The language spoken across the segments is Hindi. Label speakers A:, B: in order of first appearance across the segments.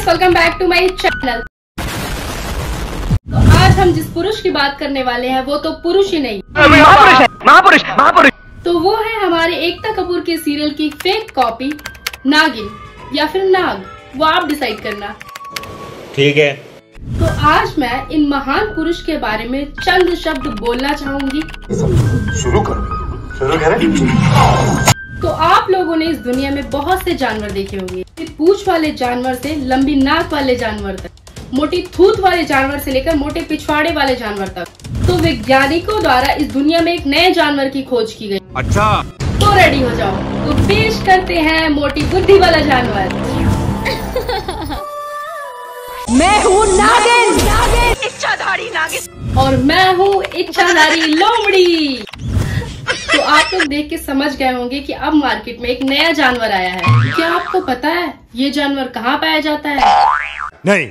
A: Guys, welcome back to my channel. तो आज हम जिस पुरुष की बात करने वाले हैं वो तो पुरुष ही नहीं,
B: महापुरुष महापुरुष।
A: तो वो है हमारे एकता कपूर के सीरियल की फेक कॉपी नागिन या फिर नाग, वो आप डिसाइड करना।
C: ठीक है।
A: तो आज मैं इन महान पुरुष के बारे में चंद शब्द बोलना चाहूंगी।
B: शुरू करें।
A: तो आप लोगों ने इस दुनिया में बहुत से जानवर देखे होंगे, पूंछ वाले जानवर से लंबी नाक वाले जानवर तक, मोटी थूत वाले जानवर से लेकर मोटे पिछवाड़े वाले जानवर तक। तो वैज्ञानिकों द्वारा इस दुनिया में एक नए जानवर की खोज की गई।
C: अच्छा,
A: तो रेडी हो जाओ, तो पेश करते हैं मोटी बुद्धि वाला जानवर।
D: मैं हूँ नागिन, इच्छाधारी नागिन,
A: और मैं हूँ इच्छाधारी लोमड़ी। तो आप लोग देख के समझ गए होंगे कि अब मार्केट में एक नया जानवर आया है। क्या आपको पता है ये जानवर कहाँ पाया जाता है?
C: नहीं।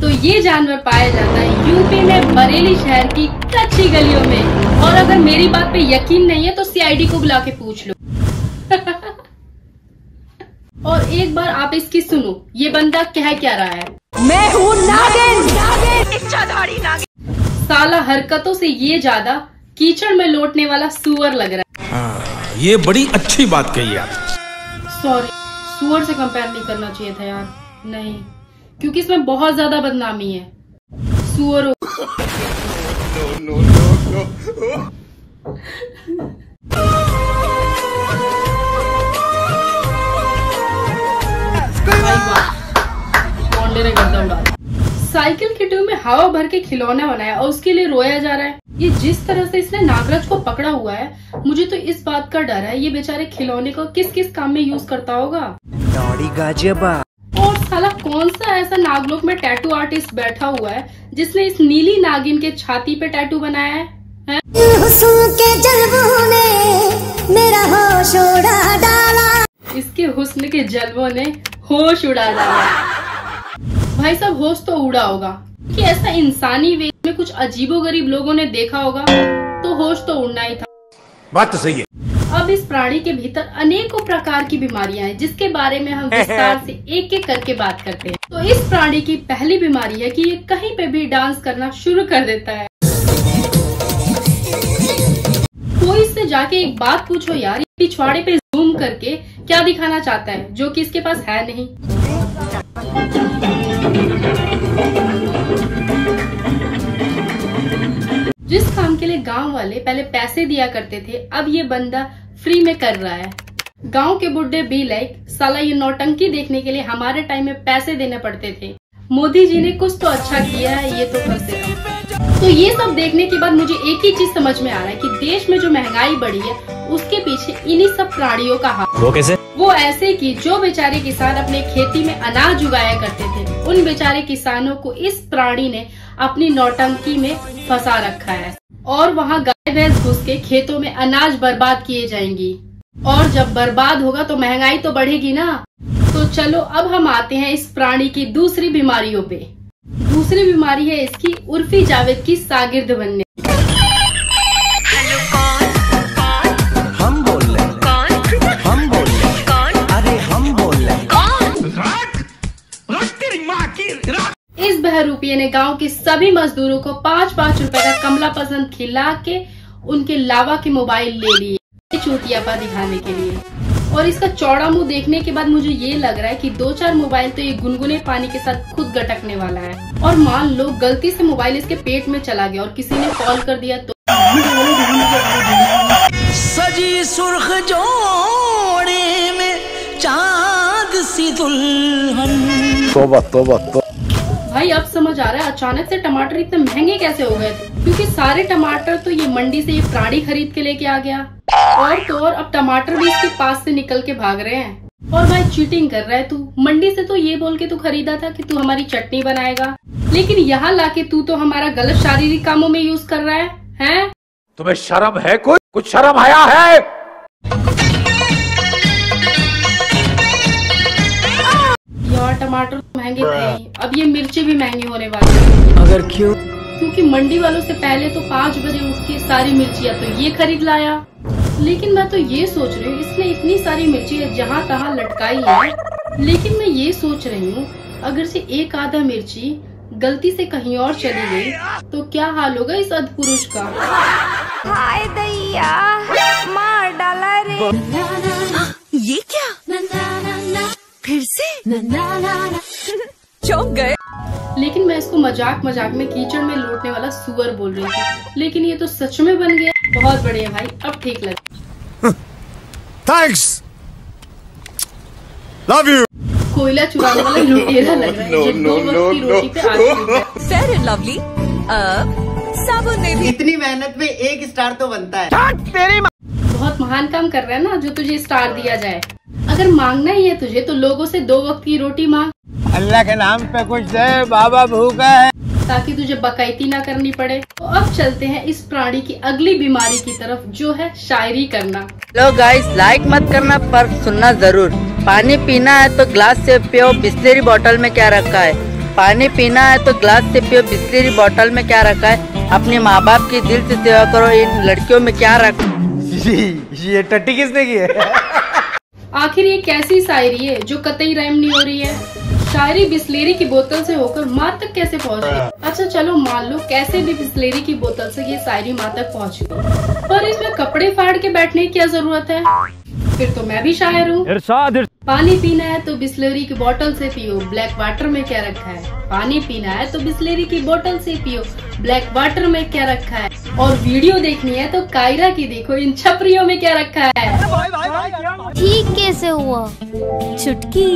A: तो ये जानवर पाया जाता है यूपी में बरेली शहर की कच्ची गलियों में। और अगर मेरी बात पे यकीन नहीं है तो सीआईडी को बुला के पूछ लो। और एक बार आप इसकी सुनो, ये बंदा कह क्या रहा है।
D: मैं हूँ नागिन, इच्छाधारी नागिन।
A: साला हरकतों से ये ज्यादा कीचड़ में लौटने वाला सुअर लग रहा है।
C: हाँ, ये बड़ी अच्छी बात कही आप।
A: सॉरी, सुअर से कंपेयर नहीं करना चाहिए था यार, नहीं, क्योंकि इसमें बहुत ज्यादा बदनामी है। सुअर ने गर्दा उड़ा। साइकिल के ट्यूब में हवा भर के खिलौना बनाया और उसके लिए रोया जा रहा है। ये जिस तरह से इसने नागराज को पकड़ा हुआ है, मुझे तो इस बात का डर है ये बेचारे खिलौने को किस किस काम में यूज करता होगा। और साला कौन सा ऐसा नागलोक में टैटू आर्टिस्ट बैठा हुआ है जिसने इस नीली नागिन के छाती पे टैटू बनाया है? इसके हुस्न के जलवों ने होश उड़ा डाला। भाई साहब, होश तो उड़ा होगा कि ऐसा इंसानी वे में कुछ अजीबोगरीब लोगों ने देखा होगा, तो होश तो उड़ना ही था।
C: बात तो सही है।
A: अब इस प्राणी के भीतर अनेकों प्रकार की बीमारियां हैं जिसके बारे में हम विस्तार से एक एक करके बात करते हैं। तो इस प्राणी की पहली बीमारी है कि ये कहीं पे भी डांस करना शुरू कर देता है। कोई इससे जाके एक बात पूछो यार, पिछवाड़े पे जूम करके क्या दिखाना चाहता है जो कि इसके पास है नहीं। जिस काम के लिए गांव वाले पहले पैसे दिया करते थे, अब ये बंदा फ्री में कर रहा है। गांव के बुड्ढे बी लाइक, साला ये नौटंकी देखने के लिए हमारे टाइम में पैसे देने पड़ते थे। मोदी जी ने कुछ तो अच्छा किया है, ये तो फंसे रहो। तो ये सब देखने के बाद मुझे एक ही चीज समझ में आ रहा है कि देश में जो महंगाई बढ़ी है उसके पीछे इन्हीं सब प्राणियों का हाथ।
C: वो कैसे? वो
A: ऐसे कि जो बेचारे किसान अपने खेती में अनाज उगाया करते थे, उन बेचारे किसानों को इस प्राणी ने अपनी नौटंकी में फंसा रखा है। और वहाँ गाय भैंस घुस के खेतों में अनाज बर्बाद किए जाएंगी। और जब बर्बाद होगा तो महंगाई तो बढ़ेगी ना। तो चलो अब हम आते हैं इस प्राणी की दूसरी बीमारियों पे। दूसरी बीमारी है इसकी उर्फी जावेद की सागिर्द बनने।
E: हम बोल रहे हैं, हम बोल रहे हैं, अरे हम बोल रहे हैं।
A: इस बहरूपिये ने गांव के सभी मजदूरों को 5-5 रुपए का कमला पसंद खिला के उनके लावा के मोबाइल ले लिए चूतियापा दिखाने के लिए। और इसका चौड़ा मुंह देखने के बाद मुझे ये लग रहा है कि 2-4 मोबाइल तो ये गुनगुने पानी के साथ खुद गटकने वाला है। और मान लो गलती से मोबाइल इसके पेट में चला गया और किसी ने कॉल कर दिया तो
E: सजी सुर्ख जोड़े में चांद सी दुल्हन।
C: तौबा तौबा तौबा।
A: भाई अब समझ आ रहा है अचानक से टमाटर इतने महंगे कैसे हो गए थे, क्योंकि सारे टमाटर तो ये मंडी से ये प्राणी खरीद के लेके आ गया। और तो और अब टमाटर भी इसके पास से निकल के भाग रहे हैं। और भाई चीटिंग कर रहा है तू। मंडी से तो ये बोल के तू खरीदा था कि तू हमारी चटनी बनाएगा, लेकिन यहाँ लाके तू तो हमारा गलत शारीरिक कामों में यूज कर रहा है?
C: तुम्हें शर्म है? कुछ शर्म आया है?
A: यार टमाटर महंगे थे, अब ये मिर्ची भी महंगी होने वाली है।
E: अगर क्यों?
A: क्योंकि मंडी वालों से पहले तो 5 बजे उठ के सारी मिर्चियाँ तो ये खरीद लाया। लेकिन मैं तो ये सोच रही हूँ इसने इतनी सारी मिर्ची जहाँ तहाँ लटकाई है, लेकिन मैं ये सोच रही हूँ अगर से एक आधा मिर्ची गलती से कहीं और चली गई तो क्या हाल होगा इस अधपुरुष का।
D: हाय दैया, मार डाला रे। ये क्या? फिर से चौंक गए।
A: लेकिन मैं इसको मजाक मजाक में कीचड़ में लौटने वाला सुअर बोल रही थी, लेकिन ये तो सच में बन गया। बहुत बढ़िया भाई, अब ठीक लगा।
C: Thanks, love you.
A: कोयला चुराने वाला लुटेरा लग रहा है जो 2 वक्त की रोटी पे आग।
D: फेयर एंड लवली, साबुन ने भी।
E: इतनी मेहनत में 1 स्टार तो बनता है।
A: बहुत महान काम कर रहा है ना जो तुझे स्टार दिया जाए। अगर मांगना ही है तुझे तो लोगों से 2 वक्त की रोटी मांग।
E: अल्लाह के नाम पे कुछ दे, बाबा भूखा है,
A: ताकि तुझे बकैती ना करनी पड़े। तो अब चलते हैं इस प्राणी की अगली बीमारी की तरफ, जो है शायरी करना।
F: हेलो गाइस, लाइक मत करना पर सुनना जरूर। पानी पीना है तो ग्लास से पियो, बिस्लेरी बोतल में क्या रखा है। पानी पीना है तो ग्लास से पियो, बिस्लेरी बोतल में क्या रखा है। अपने माँ बाप की दिल से सेवा करो, इन लड़कियों में क्या रखा।
E: ये टट्टी किसने की है?
A: आखिर ये कैसी शायरी है जो कतई राइम नहीं हो रही है। शायरी बिस्लेरी की बोतल से होकर माँ तक कैसे पहुँच गई। अच्छा चलो मान लो कैसे भी बिस्लेरी की बोतल से ये शायरी माँ तक पहुँच गई, पर इसमें कपड़े फाड़ के बैठने की क्या जरूरत है। फिर तो मैं भी शायर हूँ। पानी पीना है तो बिस्लेरी की बोतल से पियो, ब्लैक वाटर में क्या रखा है। पानी पीना है तो बिस्लेरी की बोतल से पियो, ब्लैक वाटर में क्या रखा है। और वीडियो देखनी है तो कायरा की देखो, इन छपरियों में क्या रखा है।
D: ठीक कैसे हुआ? चुटकी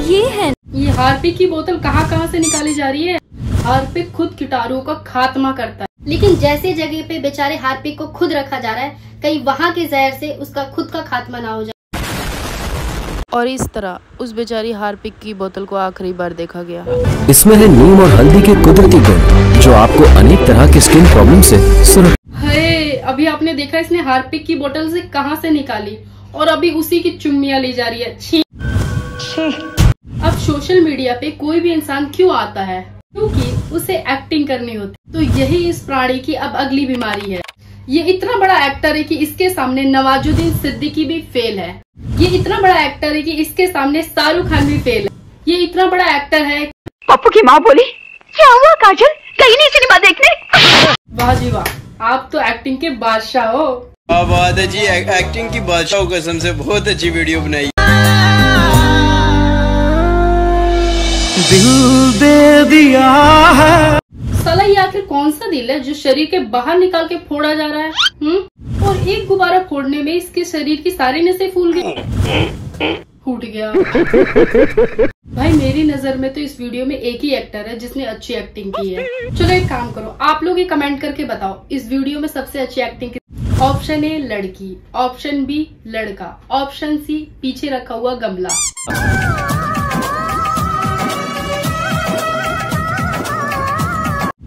D: ये है।
A: ये हार्पिक की बोतल कहाँ से निकाली जा रही है। हार्पिक खुद कीटाणुओं का खात्मा करता है,
G: लेकिन जैसे जगह पे बेचारे हार्पिक को खुद रखा जा रहा है, कहीं वहाँ के जहर से उसका खुद का खात्मा ना हो जाए।
H: और इस तरह उस बेचारी हार्पिक की बोतल को आखिरी बार देखा गया।
I: इसमें है नीम और हल्दी के कुदरती गुण जो आपको अनेक तरह के स्किन प्रॉब्लम से
A: है। अभी आपने देखा इसने हार्पिक की बोतल से कहाँ से निकाली और अभी उसी की चुम्मियाँ ली जा रही है। छी। अब सोशल मीडिया पे कोई भी इंसान क्यों आता है? क्योंकि उसे एक्टिंग करनी होती। तो यही इस प्राणी की अब अगली बीमारी है। ये इतना बड़ा एक्टर है कि इसके सामने नवाजुद्दीन सिद्दीकी भी फेल है। ये इतना बड़ा एक्टर है कि इसके सामने शाहरुख खान भी फेल है। ये इतना बड़ा एक्टर है।
D: पप्पू की माँ बोली, क्या हुआ काजल, कहीं नहीं सिनेमा देखने?
A: वाह जी वाह, आप तो एक्टिंग के बादशाह हो।
J: बात है जी, एक्टिंग की बादशाह कसम से बहुत अच्छी वीडियो बनाई।
E: दिल दे दिया है।
A: साला ये आखिर कौन सा दिल है जो शरीर के बाहर निकाल के फोड़ा जा रहा है। और एक गुब्बारा फोड़ने में इसके शरीर की सारी नसें फूल गई, फूट गया। भाई मेरी नजर में तो इस वीडियो में एक ही एक्टर है जिसने अच्छी एक्टिंग की है। चलो एक काम करो, आप लोग ही कमेंट करके बताओ इस वीडियो में सबसे अच्छी एक्टिंग। ऑप्शन ए लड़की, ऑप्शन बी लड़का, ऑप्शन सी पीछे रखा हुआ गमला।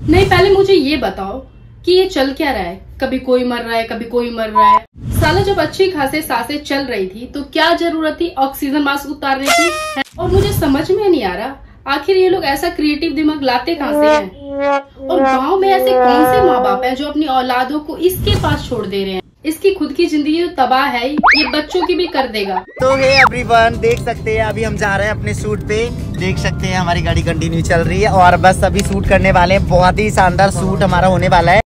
A: नहीं पहले मुझे ये बताओ कि ये चल क्या रहा है। कभी कोई मर रहा है, कभी कोई मर रहा है। साला जब अच्छी खासी सांसें चल रही थी तो क्या जरूरत थी ऑक्सीजन मास्क उतारने की। और मुझे समझ में नहीं आ रहा आखिर ये लोग ऐसा क्रिएटिव दिमाग लाते कहाँ से हैं। और गांव में ऐसे कौन से माँ बाप हैं जो अपनी औलादों को इसके पास छोड़ दे रहे हैं। इसकी खुद की जिंदगी तो तबाह है, ये बच्चों की भी कर देगा।
E: तो हे एवरीवन, देख सकते हैं अभी हम जा रहे हैं अपने शूट पे। देख सकते हैं हमारी गाड़ी कंटिन्यू चल रही है और बस अभी शूट करने वाले हैं। बहुत ही शानदार शूट हमारा होने वाला है।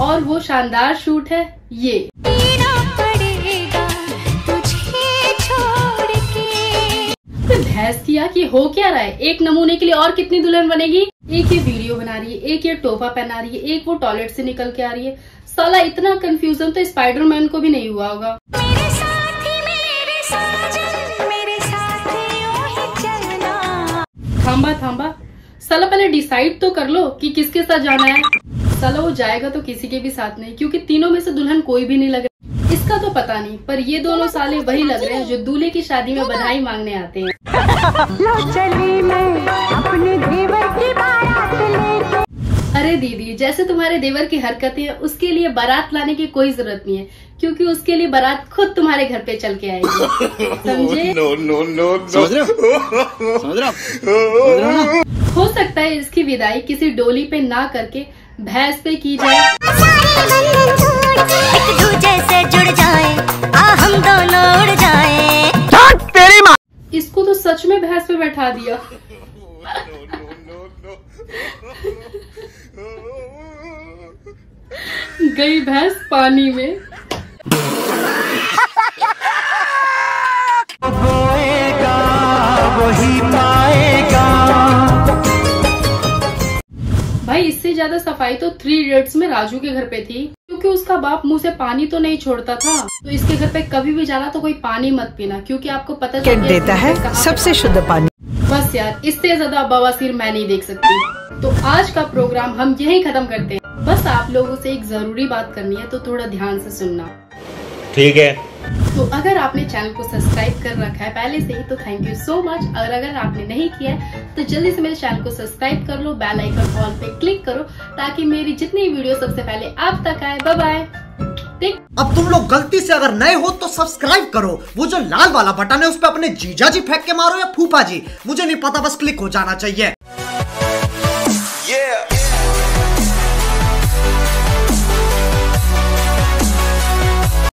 A: और वो शानदार शूट है ये। भैंस किया कि हो क्या रहा है। एक नमूने के लिए और कितनी दुल्हन बनेगी। एक ये वीडियो बना रही है, एक ये टोपा पहना रही है, एक वो टॉयलेट से निकल के आ रही है। साला इतना कंफ्यूजन तो स्पाइडरमैन को भी नहीं हुआ होगा।
D: मेरे साथी, मेरे साजन, मेरे साथी यूं ही चलना।
A: थांबा साला पहले डिसाइड तो कर लो कि किसके साथ जाना है। साला वो जाएगा तो किसी के भी साथ नहीं, क्योंकि तीनों में से दुल्हन कोई भी नहीं लग रहा। इसका तो पता नहीं, पर ये दोनों साले वही लग रहे हैं जो दूल्हे की शादी में बधाई मांगने आते हैं। अरे दीदी, जैसे तुम्हारे देवर की हरकतें हैं उसके लिए बारात लाने की कोई जरूरत नहीं है, क्योंकि उसके लिए बारात खुद तुम्हारे घर पे चल के आएगी। समझे?
J: समझ रहे हो?
A: हो सकता है इसकी विदाई किसी डोली पे ना करके भैंस पे की जाए।
D: एक दूजे से जुड़ जाए, हम दोनों उड़ जाए।
B: तेरी माँ।
A: इसको तो सच में भैंस पे बैठा दिया। गई भैंस पानी में।
E: वही पाएगा।
A: भाई इससे ज्यादा सफाई तो 3 इडियट्स में राजू के घर पे थी, क्योंकि उसका बाप मुंह से पानी तो नहीं छोड़ता था। तो इसके घर पे कभी भी जाना तो कोई पानी मत पीना, क्योंकि आपको पता चल देता है
K: सबसे शुद्ध पानी।
A: बस यार, इससे ज्यादा बवासीर मैं नहीं देख सकती। तो आज का प्रोग्राम हम यहीं खत्म करते हैं। बस आप लोगों से एक जरूरी बात करनी है, तो थोड़ा ध्यान से सुनना।
E: ठीक है।
A: तो अगर आपने चैनल को सब्सक्राइब कर रखा है पहले से ही तो थैंक यू सो मच। और अगर आपने नहीं किया है तो जल्दी से मेरे चैनल को सब्सक्राइब कर लो, बेल आइकन ऑल पे क्लिक करो, ताकि मेरी जितनी वीडियो सबसे पहले आप तक आए। Bye bye.
E: अब तुम लोग गलती से अगर नए हो तो सब्सक्राइब करो, वो जो लाल वाला बटन है उस पर अपने जीजा जी फेंक के मारो या फूफा जी, मुझे नहीं पता, बस क्लिक हो जाना चाहिए।